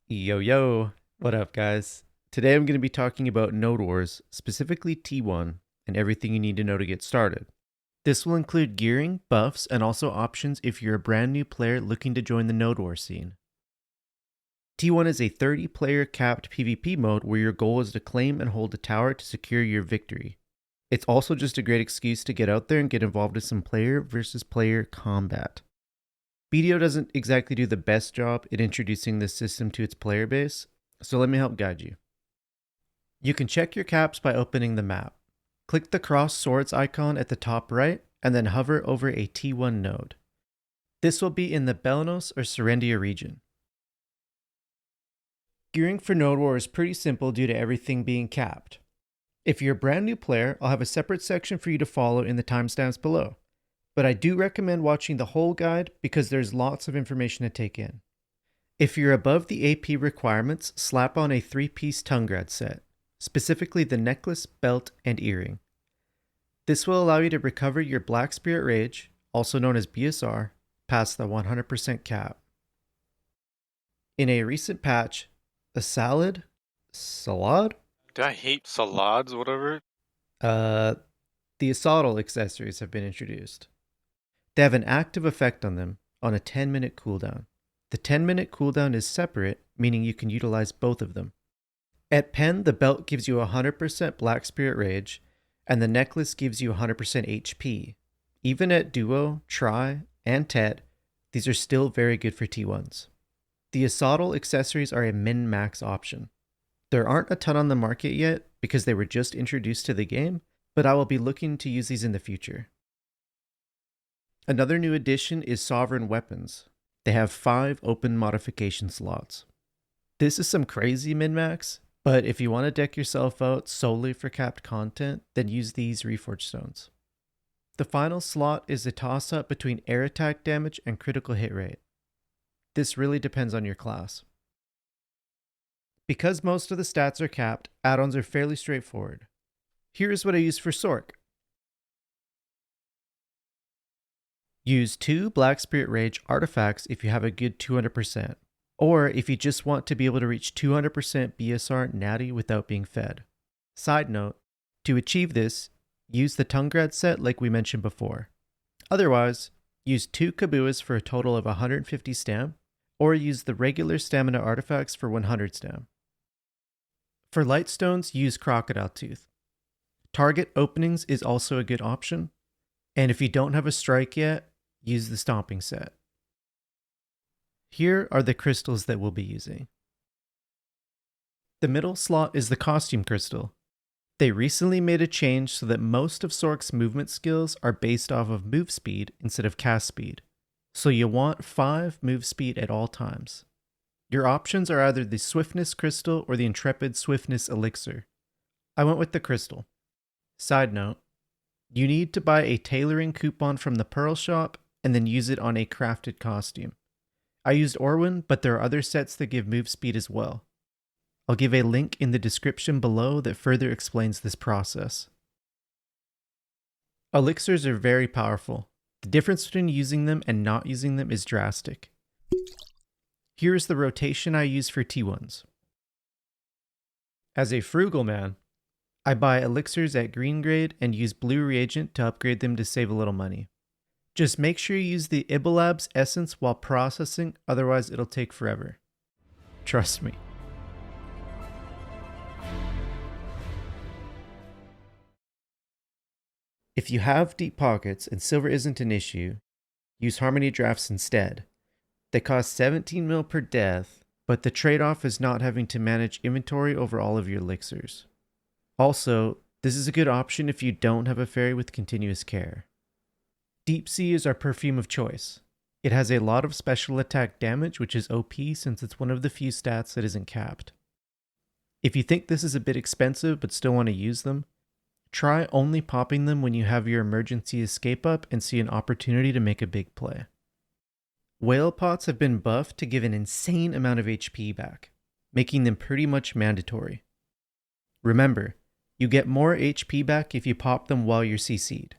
Yo, yo, what up, guys? Today I'm going to be talking about Node Wars, specifically T1, and everything you need to know to get started. This will include gearing, buffs, and also options if you're a brand new player looking to join the Node War scene. T1 is a 30-player capped PvP mode where your goal is to claim and hold a tower to secure your victory. It's also just a great excuse to get out there and get involved in some player versus player combat. BDO doesn't exactly do the best job in introducing this system to its player base, so let me help guide you. You can check your caps by opening the map. Click the cross swords icon at the top right, and then hover over a T1 node. This will be in the Belnos or Serendia region. Gearing for Node War is pretty simple due to everything being capped. If you're a brand new player, I'll have a separate section for you to follow in the timestamps below. But I do recommend watching the whole guide because there's lots of information to take in. If you're above the AP requirements, slap on a 3-piece Tungrad set, specifically the necklace, belt, and earring. This will allow you to recover your Black Spirit Rage, also known as BSR, past the 100% cap. In a recent patch, a salad? I hate salads, whatever. The Assault accessories have been introduced. They have an active effect on them on a 10-minute cooldown. The 10-minute cooldown is separate, meaning you can utilize both of them. At Pen, the belt gives you 100% Black Spirit Rage, and the necklace gives you 100% HP. Even at Duo, Tri, and Tet, these are still very good for T1s. The Assault accessories are a min-max option. There aren't a ton on the market yet because they were just introduced to the game, but I will be looking to use these in the future. Another new addition is Sovereign Weapons. They have 5 open modification slots. This is some crazy min-max, but if you want to deck yourself out solely for capped content, then use these Reforged Stones. The final slot is a toss-up between air attack damage and critical hit rate. This really depends on your class. Because most of the stats are capped, add-ons are fairly straightforward. Here's what I use for Sork. Use 2 Black Spirit Rage artifacts if you have a good 200%, or if you just want to be able to reach 200% BSR natty without being fed. Side note, to achieve this, use the Tungrad set like we mentioned before. Otherwise, use 2 Kabuas for a total of 150 stam, or use the regular stamina artifacts for 100 stam. For Lightstones, use Crocodile Tooth. Target openings is also a good option, and if you don't have a strike yet, use the Stomping set. Here are the crystals that we'll be using. The middle slot is the Costume Crystal. They recently made a change so that most of Sork's movement skills are based off of move speed instead of cast speed, so you want 5 move speed at all times. Your options are either the Swiftness Crystal or the Intrepid Swiftness Elixir. I went with the Crystal. Side note, you need to buy a tailoring coupon from the Pearl Shop and then use it on a crafted costume. I used Orwin, but there are other sets that give move speed as well. I'll give a link in the description below that further explains this process. Elixirs are very powerful. The difference between using them and not using them is drastic. Here is the rotation I use for T1s. As a frugal man, I buy elixirs at green grade and use blue reagent to upgrade them to save a little money. Just make sure you use the Ibolab's essence while processing, otherwise it'll take forever. Trust me. If you have deep pockets and silver isn't an issue, use Harmony Drafts instead. They cost 17 mil per death, but the trade-off is not having to manage inventory over all of your elixirs. Also, this is a good option if you don't have a fairy with continuous care. Deep Sea is our perfume of choice. It has a lot of special attack damage, which is OP since it's one of the few stats that isn't capped. If you think this is a bit expensive but still want to use them, try only popping them when you have your emergency escape up and see an opportunity to make a big play. Whale pots have been buffed to give an insane amount of HP back, making them pretty much mandatory. Remember, you get more HP back if you pop them while you're CC'd.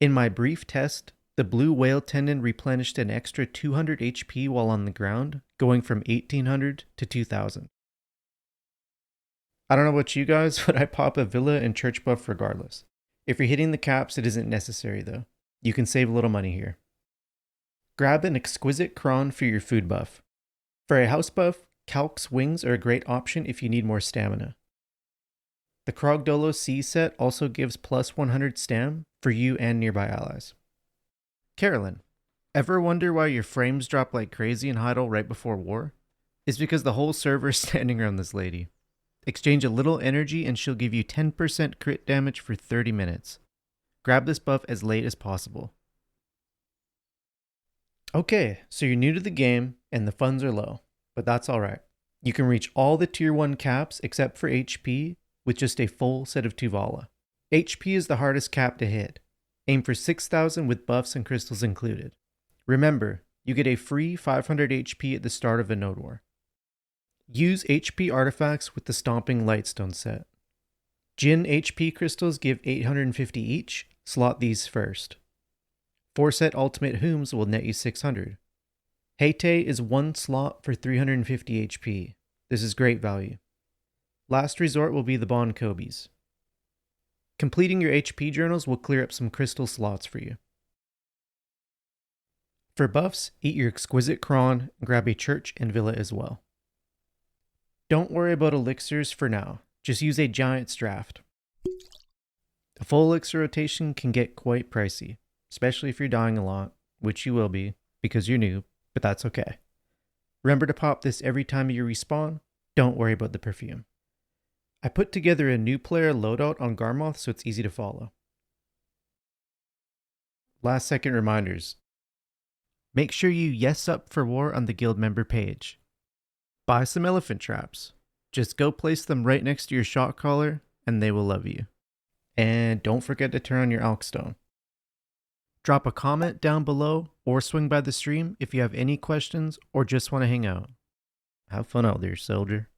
In my brief test, The blue whale tendon replenished an extra 200 HP while on the ground, going from 1800 to 2000. I don't know about you guys, but I pop a Villa and Church buff regardless. If you're hitting the caps, it isn't necessary though. You can save a little money here. Grab an exquisite cron for your food buff. For a house buff, Calc's wings are a great option if you need more stamina. The Krogdolo C set also gives plus 100 stam for you and nearby allies. Carolyn, ever wonder why your frames drop like crazy in Heidel right before war? It's because the whole server is standing around this lady. Exchange a little energy and she'll give you 10% crit damage for 30 minutes. Grab this buff as late as possible. Okay, so you're new to the game and the funds are low, but that's alright. You can reach all the tier 1 caps except for HP with just a full set of Tuvala. HP is the hardest cap to hit. Aim for 6,000 with buffs and crystals included. Remember, you get a free 500 HP at the start of a node war. Use HP artifacts with the Stomping Lightstone set. Jin HP crystals give 850 each, slot these first. 4-set ultimate Hooms will net you 600. Heite is 1 slot for 350 HP. This is great value. Last resort will be the Bon Kobe's. Completing your HP journals will clear up some crystal slots for you. For buffs, eat your exquisite cron and grab a church and villa as well. Don't worry about elixirs for now, just use a giant's draft. A full elixir rotation can get quite pricey, especially if you're dying a lot, which you will be because you're new, but that's okay. Remember to pop this every time you respawn, don't worry about the perfume. I put together a new player loadout on Garmoth so it's easy to follow. Last second reminders. Make sure you yes up for war on the guild member page. Buy some elephant traps. Just go place them right next to your shot caller and they will love you. And don't forget to turn on your Alkstone. Drop a comment down below or swing by the stream if you have any questions or just want to hang out. Have fun out there, soldier.